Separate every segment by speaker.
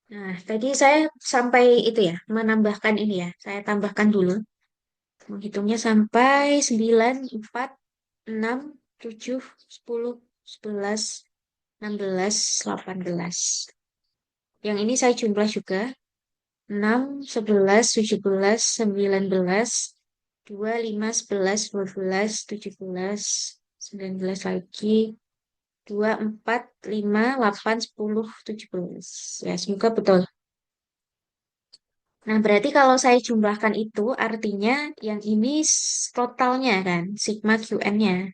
Speaker 1: Nah, tadi saya sampai itu ya, menambahkan ini ya. Saya tambahkan dulu. Menghitungnya sampai 9, 4, 6, 7, 10, 11, 16, 18. Yang ini saya jumlah juga. 6, 11, 17, 19, 2, 5, 11, 12, 17, 19 lagi. 2, 4, 5, 8, 10, 17. Ya, semoga betul. Nah, berarti kalau saya jumlahkan itu artinya yang ini totalnya kan, sigma QN-nya.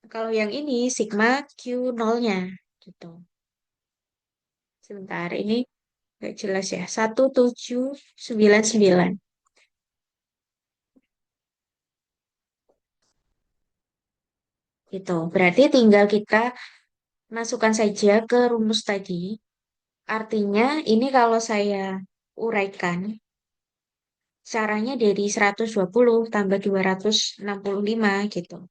Speaker 1: Kalau yang ini sigma Q0-nya gitu. Sebentar, ini nggak jelas ya. 1799 gitu. Berarti tinggal kita masukkan saja ke rumus tadi. Artinya ini kalau saya uraikan, caranya dari 120 tambah 265 gitu.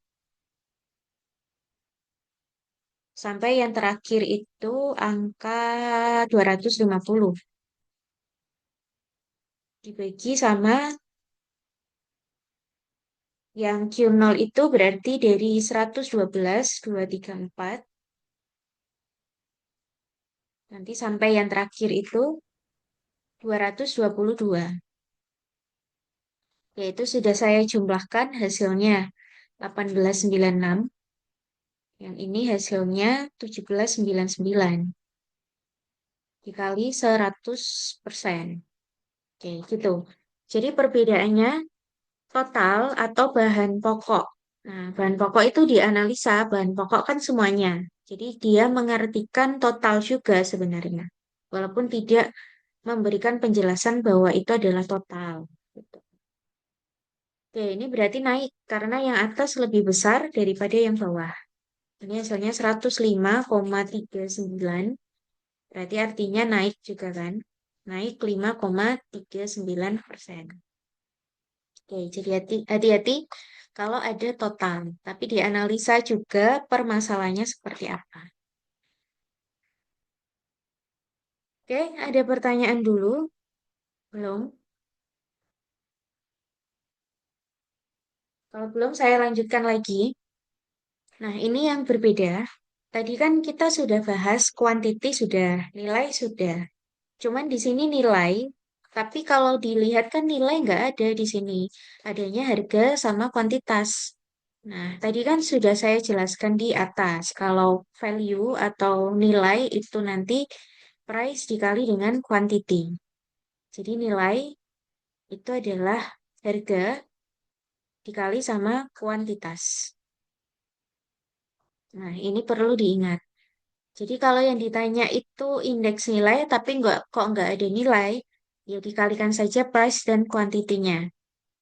Speaker 1: Sampai yang terakhir itu angka 250 dibagi sama yang Q0 itu berarti dari 112, 234, nanti sampai yang terakhir itu 222. Yaitu sudah saya jumlahkan hasilnya 1896, yang ini hasilnya 1799 dikali 100%. Oke, gitu. Jadi perbedaannya total atau bahan pokok. Nah, bahan pokok itu dianalisa, bahan pokok kan semuanya. Jadi dia mengartikan total juga sebenarnya. Walaupun tidak memberikan penjelasan bahwa itu adalah total. Gitu. Oke, ini berarti naik karena yang atas lebih besar daripada yang bawah. Ini hasilnya 105,39. Berarti artinya naik juga kan. Naik 5,39%. Oke, jadi hati-hati kalau ada total, tapi dianalisa juga permasalahannya seperti apa. Oke, ada pertanyaan dulu? Belum? Kalau belum, saya lanjutkan lagi. Nah, ini yang berbeda. Tadi kan kita sudah bahas kuantiti sudah, nilai sudah. Cuman di sini nilai, tapi kalau dilihat kan nilai nggak ada di sini. Adanya harga sama kuantitas. Nah, tadi kan sudah saya jelaskan di atas, kalau value atau nilai itu nanti price dikali dengan quantity. Jadi nilai itu adalah harga dikali sama kuantitas. Nah, ini perlu diingat. Jadi kalau yang ditanya itu indeks nilai, tapi nggak ada nilai, ya dikalikan saja price dan kuantitinya.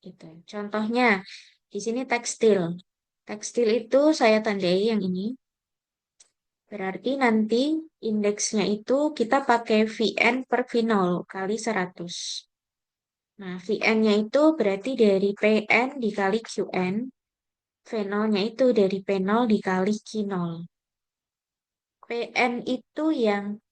Speaker 1: Gitu. Contohnya, di sini tekstil. Tekstil itu saya tandai yang ini. Berarti nanti indeksnya itu kita pakai VN per V0 kali 100. Nah, VN-nya itu berarti dari PN dikali QN, V0-nya itu dari P0 dikali Q0. PN itu yang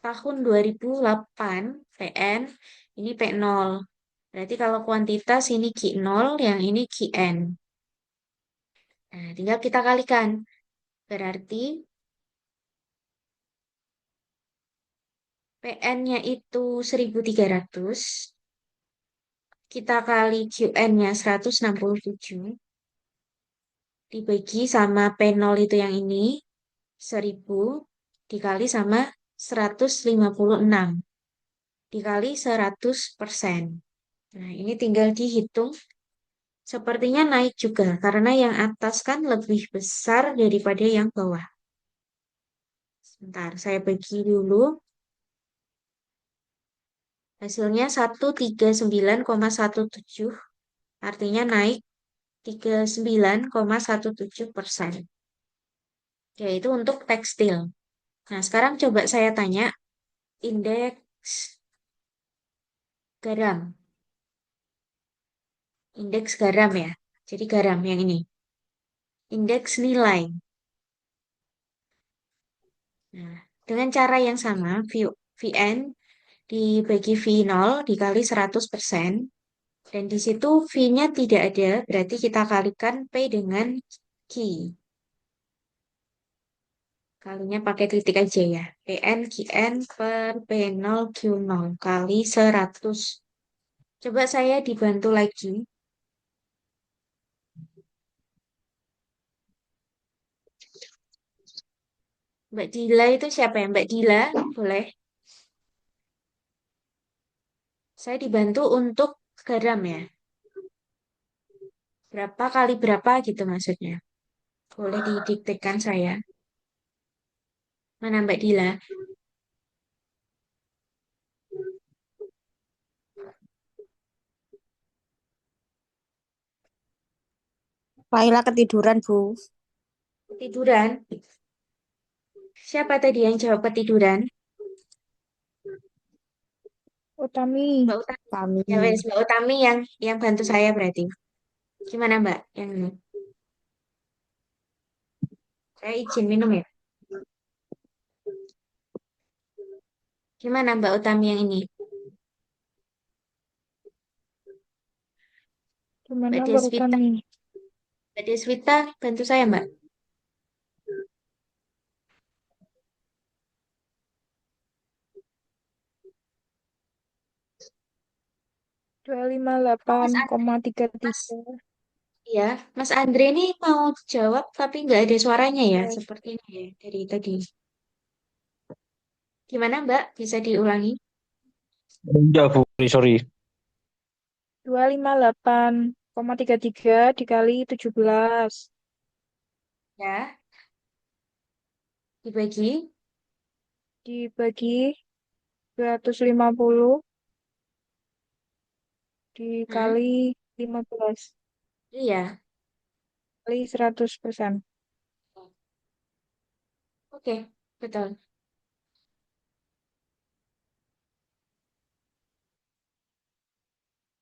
Speaker 1: tahun 2008, PN, ini P0. Berarti kalau kuantitas ini Q0, yang ini QN. Nah, tinggal kita kalikan. Berarti PN-nya itu 1300. Kita kali QN-nya 167 dibagi sama P0 itu yang ini 1000 dikali sama 156 dikali 100%. Nah, ini tinggal dihitung. Sepertinya naik juga karena yang atas kan lebih besar daripada yang bawah. Sebentar, saya bagi dulu. Hasilnya 139,17, artinya naik 39,17%. Yaitu untuk tekstil. Nah, sekarang coba saya tanya indeks garam. Indeks garam ya. Jadi garam yang ini. Indeks nilai. Nah, Dengan cara yang sama, Vn dibagi V0 dikali 100%. Dan di situ V-nya tidak ada, berarti kita kalikan P dengan Q. Kalinya pakai titik aja ya. PN, QN per P0, Q0 kali 100. Coba saya dibantu lagi. Mbak Dila itu siapa ya? Mbak Dila, boleh. Saya dibantu untuk garam ya. Berapa kali berapa gitu maksudnya. Boleh didiktekan saya. Mana Mbak Dila?
Speaker 2: Laila ketiduran, Bu.
Speaker 1: Ketiduran. Siapa tadi yang jawab ketiduran?
Speaker 2: Utami.
Speaker 1: Mbak Utami.
Speaker 2: Kami.
Speaker 1: Ya wes, Mbak Utami yang bantu saya berarti. Gimana Mbak? Yang ini. Saya izin minum ya. Gimana Mbak Utami yang ini?
Speaker 2: Gimana
Speaker 1: Mbak
Speaker 2: Mbak
Speaker 1: Deswita.
Speaker 2: Utami?
Speaker 1: Mbak Deswita, bantu saya Mbak.
Speaker 2: 258,33.
Speaker 1: Mas, ya, Mas Andre ini mau jawab tapi nggak ada suaranya ya, sepertinya ya dari tadi. Gimana Mbak? Bisa diulangi?
Speaker 3: Enggak, Bu. Sorry, sorry.
Speaker 2: 258,33 dikali 17
Speaker 1: Ya, dibagi.
Speaker 2: dibagi 250
Speaker 1: Hmm,
Speaker 2: dikali 15
Speaker 1: iya.
Speaker 2: kali 100%.
Speaker 1: Oke, betul.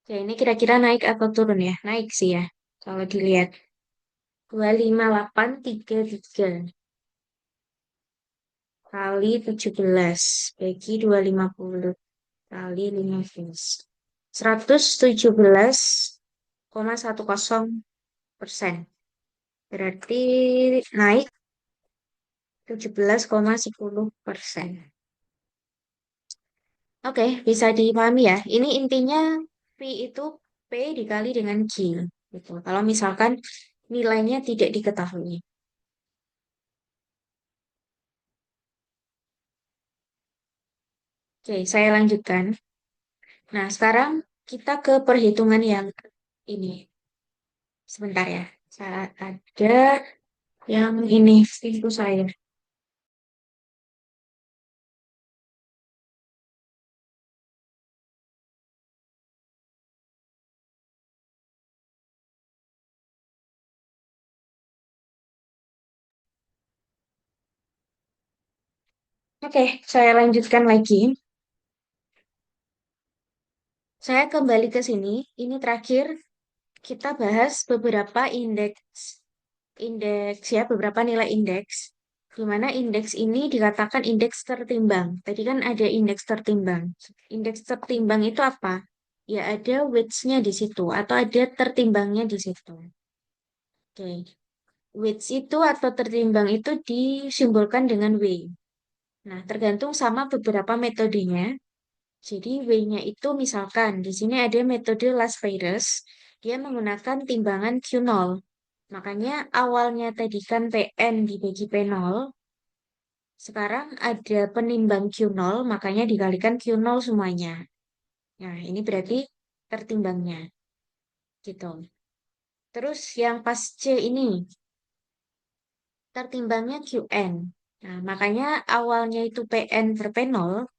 Speaker 1: Oke, ini kira-kira naik atau turun ya? Naik sih ya. Kalau dilihat. 25833 kali 17 bagi 250 kali 15. 117,10%. Berarti naik 17,10%. Oke, bisa dipahami ya. Ini intinya P itu P dikali dengan Q. Gitu. Kalau misalkan nilainya tidak diketahui. Oke, saya lanjutkan. Nah, sekarang kita ke perhitungan yang ini. Sebentar ya. Saat ada yang ini, pintu saya. Oke, saya lanjutkan lagi. Saya kembali ke sini. Ini terakhir kita bahas beberapa indeks ya, beberapa nilai indeks. Di mana indeks ini dikatakan indeks tertimbang. Tadi kan ada indeks tertimbang. Indeks tertimbang itu apa? Ya ada weights-nya di situ atau ada tertimbangnya di situ. Oke. Weights itu atau tertimbang itu disimbolkan dengan W. Nah, tergantung sama beberapa metodenya. Jadi W-nya itu misalkan di sini ada metode Las-Vegas, dia menggunakan timbangan Q0. Makanya awalnya tadi kan PN dibagi P0, sekarang ada penimbang Q0, makanya dikalikan Q0 semuanya. Nah, ini berarti tertimbangnya gitu. Terus yang pas C ini tertimbangnya QN. Nah, makanya awalnya itu PN per P0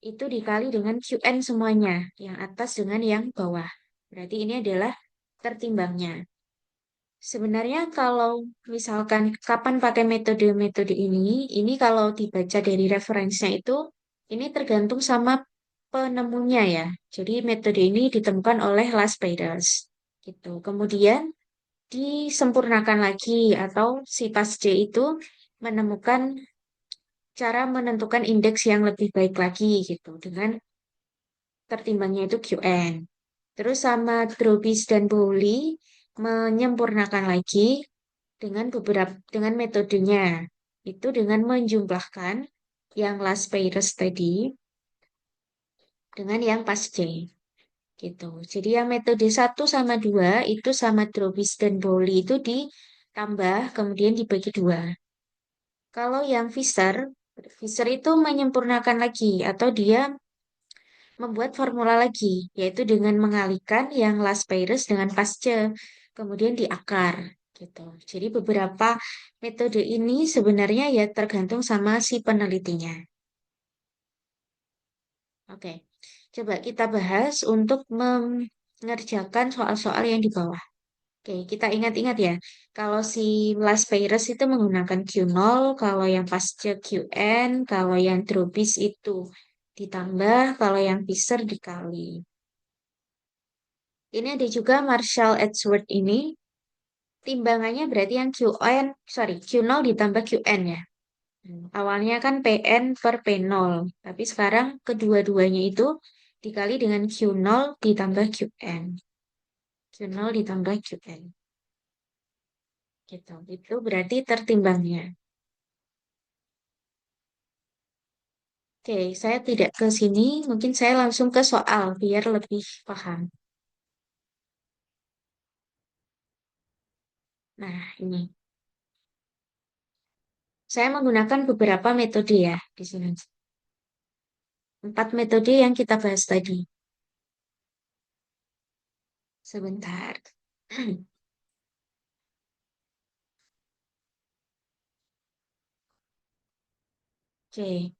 Speaker 1: itu dikali dengan QN semuanya, yang atas dengan yang bawah. Berarti ini adalah tertimbangnya. Sebenarnya kalau misalkan kapan pakai metode-metode ini kalau dibaca dari referensinya itu, ini tergantung sama penemunya ya. Jadi metode ini ditemukan oleh Las Vegas. Gitu. Kemudian disempurnakan lagi atau si Pasce itu menemukan cara menentukan indeks yang lebih baik lagi gitu dengan tertimbangnya itu QN. Terus sama Drobis dan Bowley menyempurnakan lagi dengan metodenya itu dengan menjumlahkan yang last pairs tadi dengan yang pas C gitu. Jadi yang metode 1 sama 2 itu sama Drobis dan Bowley itu ditambah kemudian dibagi 2. Kalau yang Fisher, Fisher itu menyempurnakan lagi atau dia membuat formula lagi, yaitu dengan mengalihkan yang last pairs dengan pasce, kemudian diakar gitu. Jadi beberapa metode ini sebenarnya ya tergantung sama si penelitinya. Oke, coba kita bahas untuk mengerjakan soal-soal yang di bawah. Oke, kita ingat-ingat ya. Kalau si last pairs itu menggunakan Q0, kalau yang pasce QN, kalau yang drobis itu ditambah, kalau yang Fisher dikali. Ini ada juga Marshall Edgeworth ini. Timbangannya berarti yang QN, sorry, Q0 ditambah QN ya. Awalnya kan PN per P0. Tapi sekarang kedua-duanya itu dikali dengan Q0 ditambah QN. Q0 ditambah QN. Gitu. Itu berarti tertimbangnya. Oke, saya tidak ke sini. Mungkin saya langsung ke soal biar lebih paham. Nah, ini. Saya menggunakan beberapa metode ya di sini. 4 metode yang kita bahas tadi. Sebentar. Oke,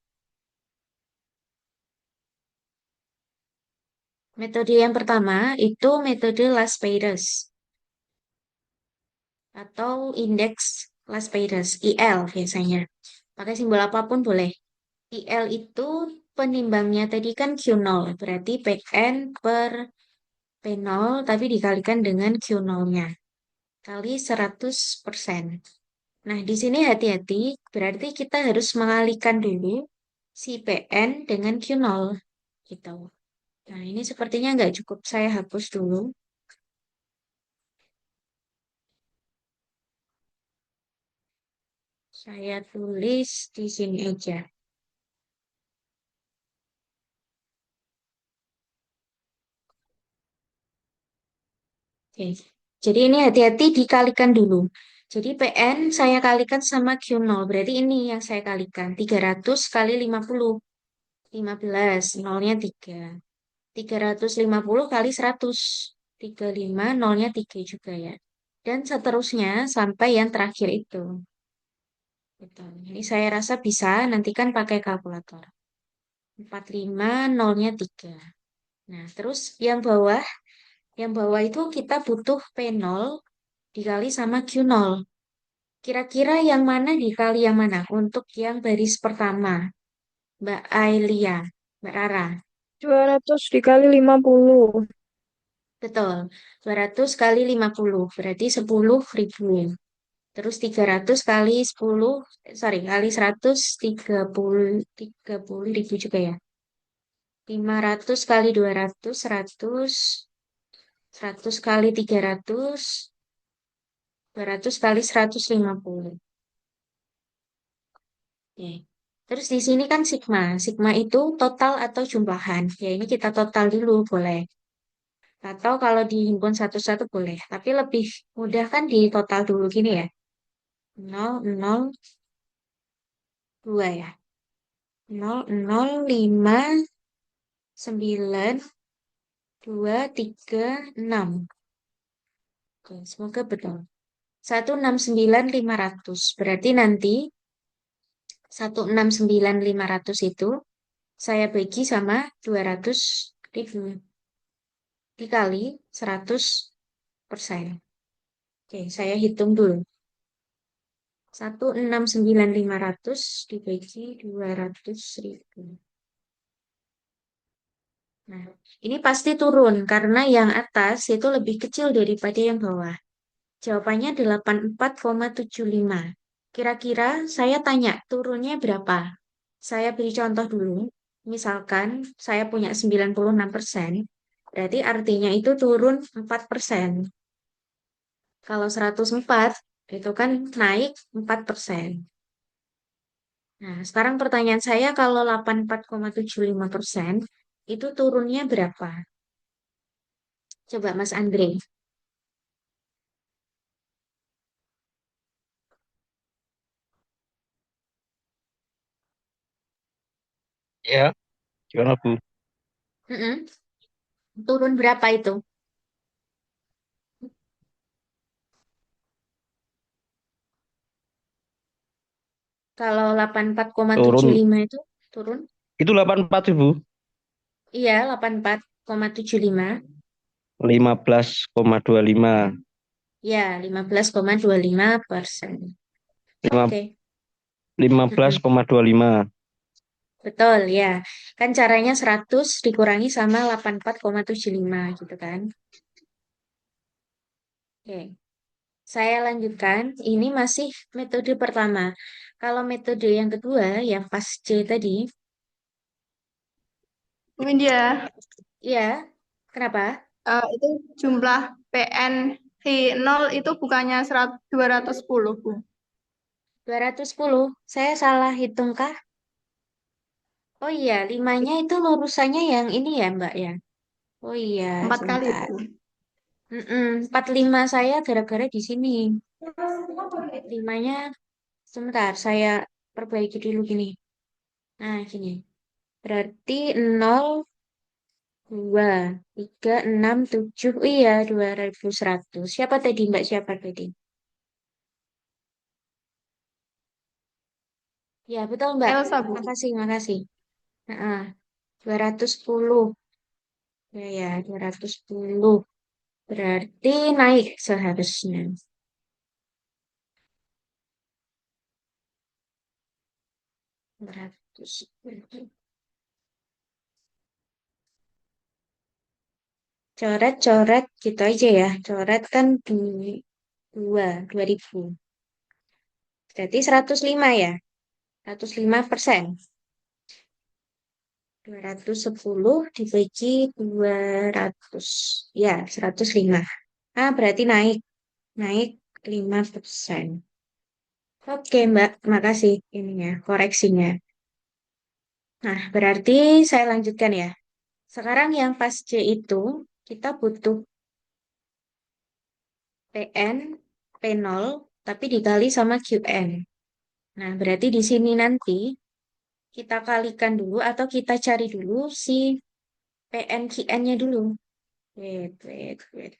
Speaker 1: metode yang pertama itu metode Las Peiris atau indeks Las Peiris, IL biasanya. Pakai simbol apapun boleh. IL itu penimbangnya tadi kan Q0, berarti PN per P0 tapi dikalikan dengan Q0-nya kali 100%. Nah, di sini hati-hati, berarti kita harus mengalihkan dulu si PN dengan Q0 gitu. Nah, ini sepertinya nggak cukup. Saya hapus dulu. Saya tulis di sini aja. Oke. Jadi ini hati-hati dikalikan dulu. Jadi PN saya kalikan sama Q0. Berarti ini yang saya kalikan. 300 kali 50. 15. Nolnya 3. 350 kali 100. 35. Nolnya 3 juga ya. Dan seterusnya sampai yang terakhir itu. Gitu. Ini saya rasa bisa. Nantikan pakai kalkulator. 45. Nolnya 3. Nah, terus yang bawah itu kita butuh P0 dikali sama Q0. Kira-kira yang mana dikali yang mana? Untuk yang baris pertama, Mbak Ailia, Mbak Rara.
Speaker 2: 200 dikali 50.
Speaker 1: Betul, 200 kali 50, berarti 10.000. Terus 300 kali 10, sorry, kali 100, 30.000 juga ya. 500 kali 200, 100, 100 kali 300, 200 kali 150. Oke. Terus di sini kan sigma. Sigma itu total atau jumlahan. Ya ini kita total dulu boleh. Atau kalau dihimpun satu-satu boleh. Tapi lebih mudah kan di total dulu gini ya. 0, 0, 2 ya. 0, 0, 5, 9, 2, 3, 6. Oke, semoga betul. 169.500. Berarti nanti 169.500 itu saya bagi sama 200.000 dikali 100%. Oke, saya hitung dulu. 169.500 dibagi 200.000. Nah, ini pasti turun karena yang atas itu lebih kecil daripada yang bawah. Jawabannya 84,75. Kira-kira saya tanya turunnya berapa? Saya beri contoh dulu. Misalkan saya punya 96%, berarti artinya itu turun 4%. Kalau 104, itu kan naik 4%. Nah, sekarang pertanyaan saya kalau 84,75%, itu turunnya berapa? Coba Mas Andre.
Speaker 3: Ya, gimana Bu?
Speaker 1: Mm-mm. Turun berapa itu? Kalau delapan puluh empat koma tujuh
Speaker 3: Turun.
Speaker 1: lima itu turun?
Speaker 3: Itu 84 Ibu.
Speaker 1: Iya, 84,75.
Speaker 3: 15,25.
Speaker 1: Ya, 15,25%.
Speaker 3: Lima-
Speaker 1: Oke,
Speaker 3: lima belas
Speaker 1: mm-mm.
Speaker 3: koma dua lima.
Speaker 1: Betul ya. Kan caranya 100 dikurangi sama 84,75 gitu kan. Oke, saya lanjutkan. Ini masih metode pertama. Kalau metode yang kedua, yang pas C tadi,
Speaker 2: Widya,
Speaker 1: ya, kenapa?
Speaker 2: itu jumlah PNV 0 itu bukannya 210, Bu.
Speaker 1: 210. Saya salah hitung kah? Oh iya, limanya itu lurusannya yang ini ya, Mbak ya. Oh iya,
Speaker 2: 4 kali,
Speaker 1: sebentar.
Speaker 2: Bu.
Speaker 1: 45 saya gara-gara di sini. Limanya, sebentar, saya perbaiki dulu gini. Nah, gini. Berarti 0, 2, 3, 6, 7. Oh iya, 2100. Siapa tadi, Mbak? Siapa tadi? Ya, betul, Mbak.
Speaker 2: Elsa, Bu.
Speaker 1: Makasih, makasih. Nah, 210. Ya, ya, 210. Berarti naik seharusnya. 210. Coret-coret gitu aja ya. Coret kan 2000. Berarti 105 ya. 105%. 210 dibagi 200. Ya, 105. Ah, berarti naik. Naik 5%. Oke, Mbak. Makasih ininya, koreksinya. Nah, berarti saya lanjutkan ya. Sekarang yang pas C itu, kita butuh PN, P0, tapi dikali sama QN. Nah, berarti di sini nanti kita kalikan dulu atau kita cari dulu si PNQN-nya dulu. Wait, wait, wait.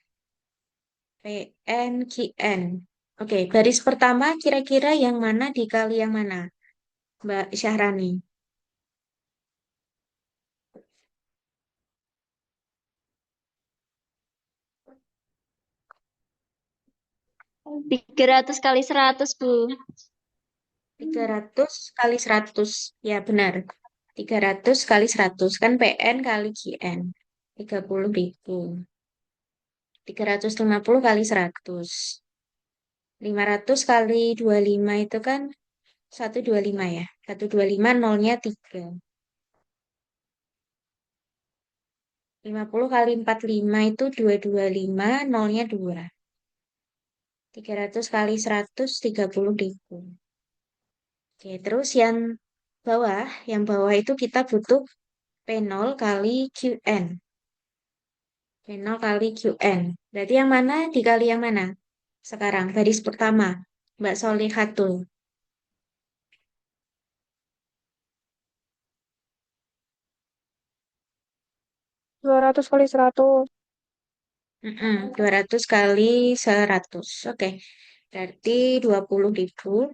Speaker 1: PNQN. Oke, baris pertama kira-kira yang mana dikali yang mana, Mbak Syahrani?
Speaker 4: 300 kali 100, Bu.
Speaker 1: 300 kali 100. Ya, benar. 300 kali 100. Kan PN kali QN. 30.000. 350 kali 100. 500 kali 25 itu kan 125 ya. 125 nolnya 3. 50 kali 45 itu 225 nolnya 2. 300 kali 100 30.000. Oke, terus yang bawah itu kita butuh P0 kali QN. P0 kali QN. Berarti yang mana dikali yang mana? Sekarang baris pertama, Mbak Solihatul.
Speaker 2: 200 kali 100.
Speaker 1: 200 kali 100. Oke, berarti 20.000,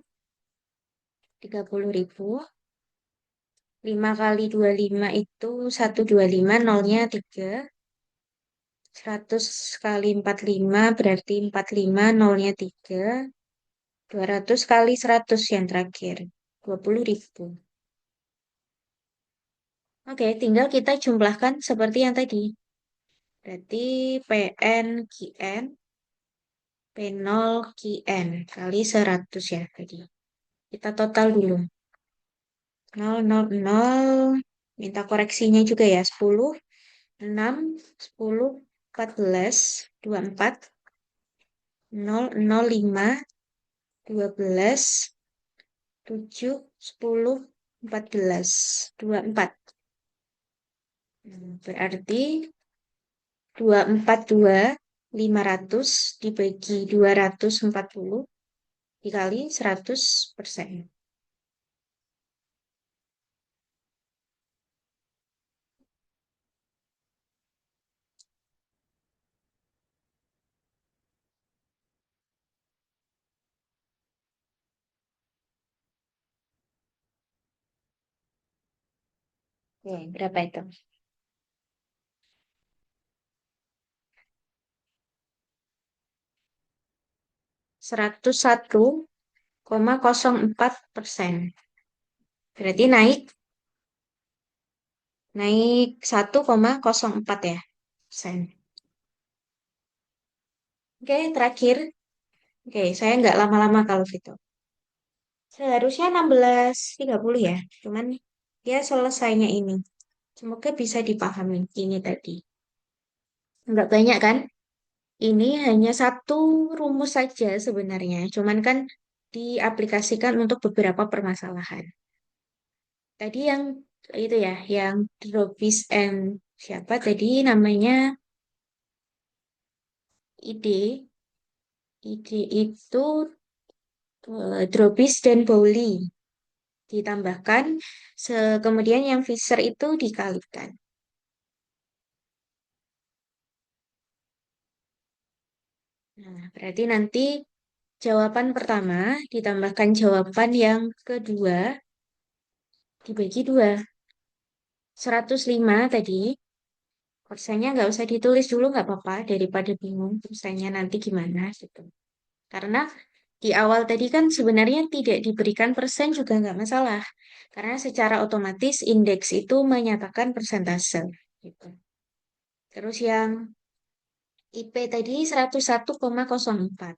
Speaker 1: 30.000. 5 kali 25 itu 125, nolnya 3. 100 kali 45 berarti 45, nolnya 3. 200 kali 100 yang terakhir, 20.000. Oke, tinggal kita jumlahkan seperti yang tadi. Berarti PN QN, P0 QN kali 100 ya tadi. Kita total dulu. nol nol nol. Minta koreksinya juga ya. 10, 6, 10, 14, 24, 0, 0, 5, 12, 7, 10, 14, 24. Berarti 242, 500 dibagi 240 dikali 100%. Oke, berapa itu? 101,04%. Berarti naik 1,04 ya persen. Oke, terakhir. Oke, saya nggak lama-lama kalau gitu. Seharusnya 16.30 ya. Cuman dia selesainya ini. Semoga bisa dipahami ini tadi. Nggak banyak kan? Ini hanya satu rumus saja sebenarnya. Cuman kan diaplikasikan untuk beberapa permasalahan. Tadi yang itu ya, yang Drobis and siapa tadi namanya ide. Ide itu Drobis dan Bowley ditambahkan, kemudian yang Fisher itu dikalikan. Nah, berarti nanti jawaban pertama ditambahkan jawaban yang kedua dibagi dua. 105 tadi, persennya nggak usah ditulis dulu nggak apa-apa daripada bingung persennya nanti gimana gitu. Karena di awal tadi kan sebenarnya tidak diberikan persen juga nggak masalah. Karena secara otomatis indeks itu menyatakan persentase gitu. Terus yang IP tadi 101,04.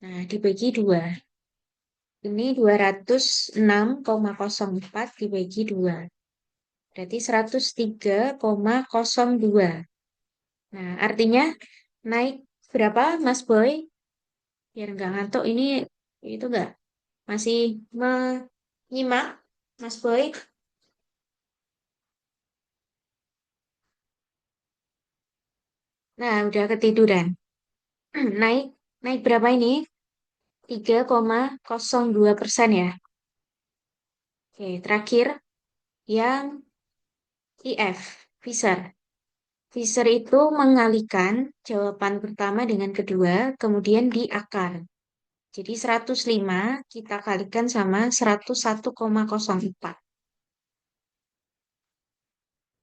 Speaker 1: Nah, dibagi dua. Ini 206,04 dibagi dua. Berarti 103,02. Nah, artinya naik berapa, Mas Boy? Biar nggak ngantuk, ini itu nggak? Masih menyimak, Mas Boy? Nah, udah ketiduran. Naik, naik berapa ini? 3,02% ya. Oke, terakhir yang IF, Fisher. Fisher itu mengalihkan jawaban pertama dengan kedua, kemudian di akar. Jadi 105 kita kalikan sama 101,04.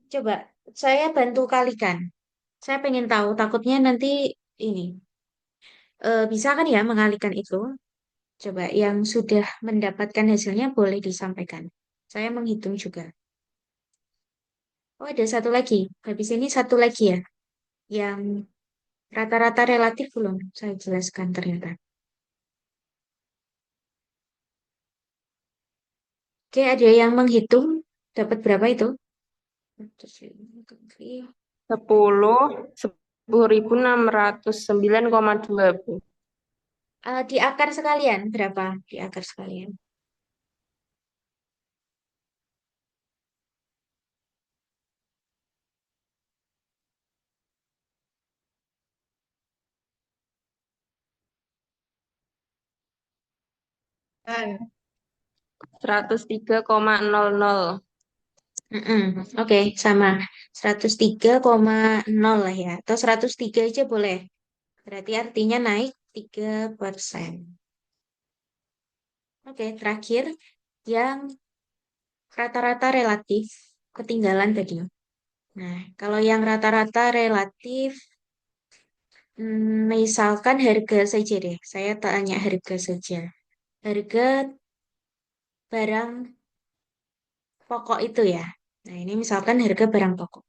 Speaker 1: Coba saya bantu kalikan. Saya pengen tahu, takutnya nanti ini bisa kan ya mengalihkan itu. Coba yang sudah mendapatkan hasilnya boleh disampaikan. Saya menghitung juga. Oh, ada satu lagi. Habis ini satu lagi ya. Yang rata-rata relatif belum saya jelaskan ternyata. Oke, ada yang menghitung dapat berapa itu?
Speaker 2: 10.609,2 Bu.
Speaker 1: Di akar sekalian berapa? Di akar sekalian.
Speaker 2: Eh, 103,00.
Speaker 1: Mm-mm. Oke, sama. 103,0 lah ya. Atau 103 aja boleh. Berarti artinya naik 3%. Oke, terakhir yang rata-rata relatif ketinggalan tadi. Nah, kalau yang rata-rata relatif, misalkan harga saja deh. Saya tanya harga saja. Harga barang pokok itu ya. Nah, ini misalkan harga barang pokok.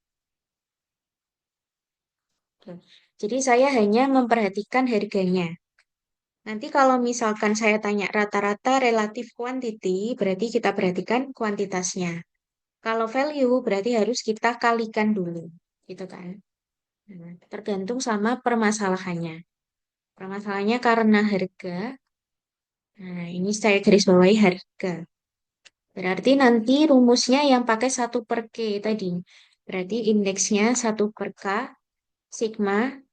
Speaker 1: Oke. Jadi saya hanya memperhatikan harganya. Nanti kalau misalkan saya tanya rata-rata relatif quantity, berarti kita perhatikan kuantitasnya. Kalau value berarti harus kita kalikan dulu, gitu kan? Nah, tergantung sama permasalahannya. Permasalahannya karena harga. Nah, ini saya garis bawahi harga. Berarti nanti rumusnya yang pakai 1/K tadi. Berarti indeksnya 1/K, sigma,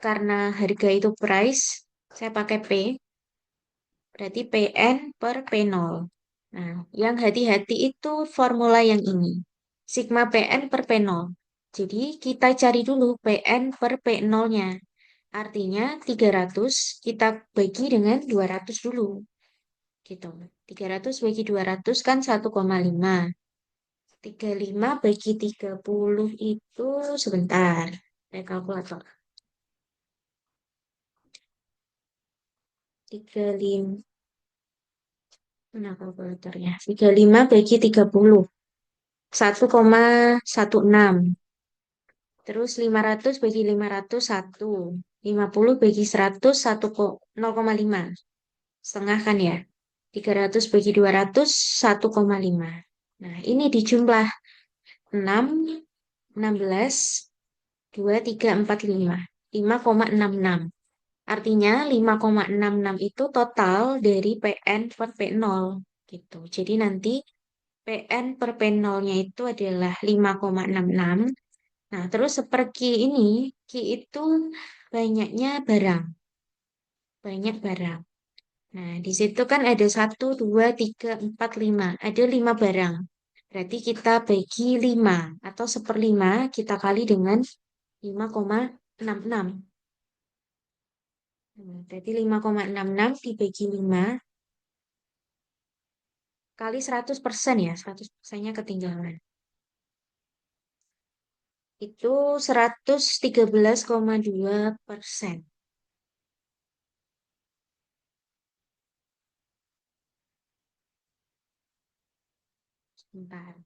Speaker 1: karena harga itu price, saya pakai P, berarti PN per P0. Nah, yang hati-hati itu formula yang ini. Sigma PN per P0. Jadi kita cari dulu PN per P0-nya. Artinya 300 kita bagi dengan 200 dulu. Gitu. 300 bagi 200 kan 1,5. 35 bagi 30 itu sebentar. Saya kalkulator. 35. Mana kalkulatornya? 35 bagi 30. 1,16. Terus 500 bagi 500 1. 50 bagi 100 0,5. Setengah kan ya? 300 bagi 200 1,5. Nah, ini dijumlah 6, 16, 2, 3, 4, 5. 5,66. Artinya 5,66 itu total dari PN per P0 gitu. Jadi nanti PN per P0-nya itu adalah 5,66. Nah, terus seperti ini, Q itu banyaknya barang, banyak barang. Nah, di situ kan ada 1, 2, 3, 4, 5. Ada 5 barang. Berarti kita bagi 5 atau 1/5 kita kali dengan 5,66. Nah, berarti 5,66 dibagi 5 kali 100% ya. 100%-nya ketinggalan. Itu 113,2%. Sebentar.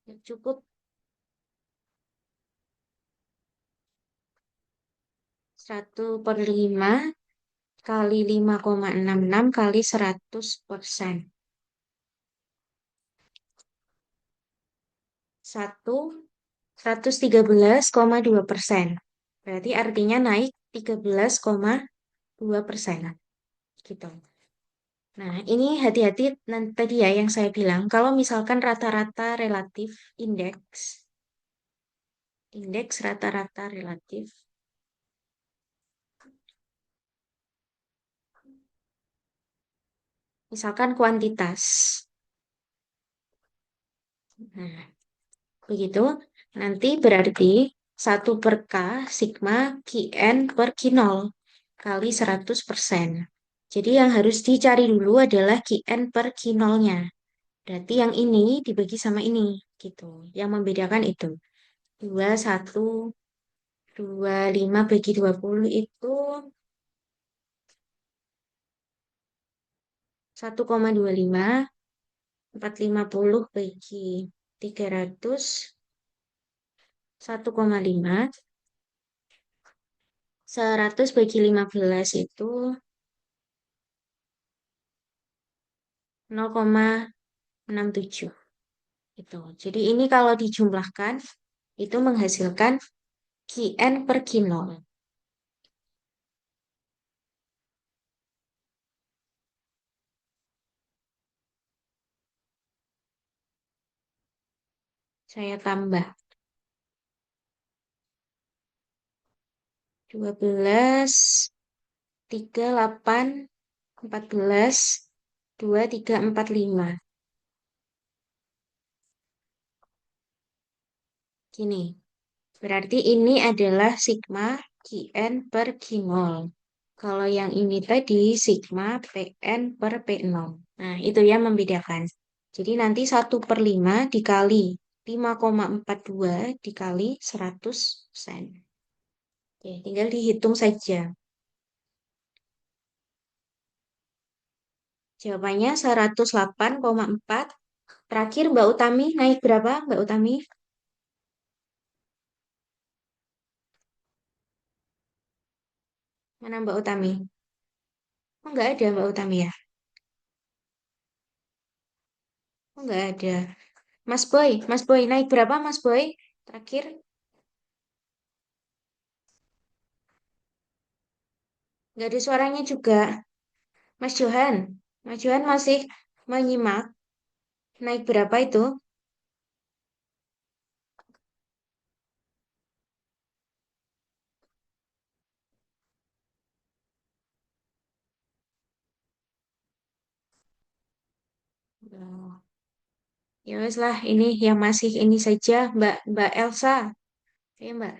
Speaker 1: Ya, cukup 1/5 kali 5,66 kali 100%. 113,2%. Berarti artinya naik 13,2%. Gitu. Nah, ini hati-hati nanti tadi ya yang saya bilang. Kalau misalkan rata-rata relatif indeks rata-rata relatif. Misalkan kuantitas. Nah, begitu. Nanti berarti 1/K sigma Qn per Q0 kali 100%. Jadi yang harus dicari dulu adalah Qn per Q0-nya. Berarti yang ini dibagi sama ini. Gitu. Yang membedakan itu. 25 bagi 20 itu 1,25. 450 bagi 300 1,5. 100 bagi 15 itu 0,67 itu. Jadi ini kalau dijumlahkan itu menghasilkan Qn per Q0. Saya tambah 12, 3, 8, 14, 2, 3, 4, 5. Gini. Berarti ini adalah sigma Qn per Q0. Kalau yang ini tadi sigma Pn per P0. Nah, itu yang membedakan. Jadi nanti 1/5 dikali 5,42 dikali 100%. Oke, tinggal dihitung saja. Jawabannya 108,4. Terakhir Mbak Utami naik berapa Mbak Utami? Mana Mbak Utami? Oh, nggak ada Mbak Utami ya? Oh, nggak ada. Mas Boy naik berapa Mas Boy? Terakhir, nggak ada suaranya juga. Mas Johan, Mas Johan masih menyimak. Naik berapa itu? Oh, ya wes lah, ini yang masih ini saja, Mbak Elsa. Ya Mbak.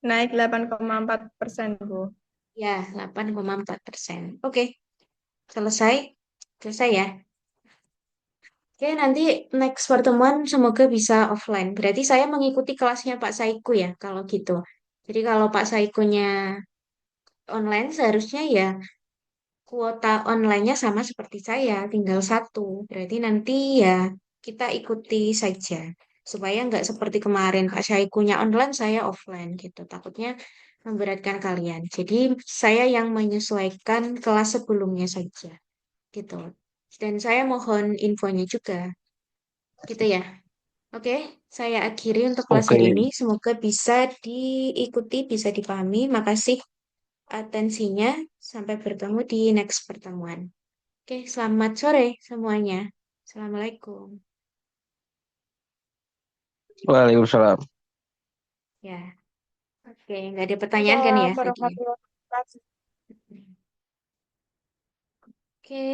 Speaker 2: Naik 8,4%, Bu.
Speaker 1: Ya, 8,4%. Oke, selesai. Selesai ya. Oke, nanti next pertemuan semoga bisa offline. Berarti saya mengikuti kelasnya Pak Saiku ya, kalau gitu. Jadi kalau Pak Saikunya online, seharusnya ya kuota online-nya sama seperti saya, tinggal satu. Berarti nanti ya kita ikuti saja. Supaya nggak seperti kemarin, Pak Saikunya online, saya offline gitu. Takutnya memberatkan kalian. Jadi saya yang menyesuaikan kelas sebelumnya saja gitu. Dan saya mohon infonya juga. Gitu ya. Oke, saya akhiri untuk kelas
Speaker 3: Oke.
Speaker 1: hari ini. Semoga bisa diikuti, bisa dipahami. Makasih atensinya. Sampai bertemu di next pertemuan. Oke, selamat sore semuanya. Assalamualaikum.
Speaker 3: Waalaikumsalam.
Speaker 1: Ya, oke, nggak ada pertanyaan kan ya
Speaker 2: Waalaikumsalam
Speaker 1: tadi ya?
Speaker 2: warahmatullahi wabarakatuh.
Speaker 1: Oke,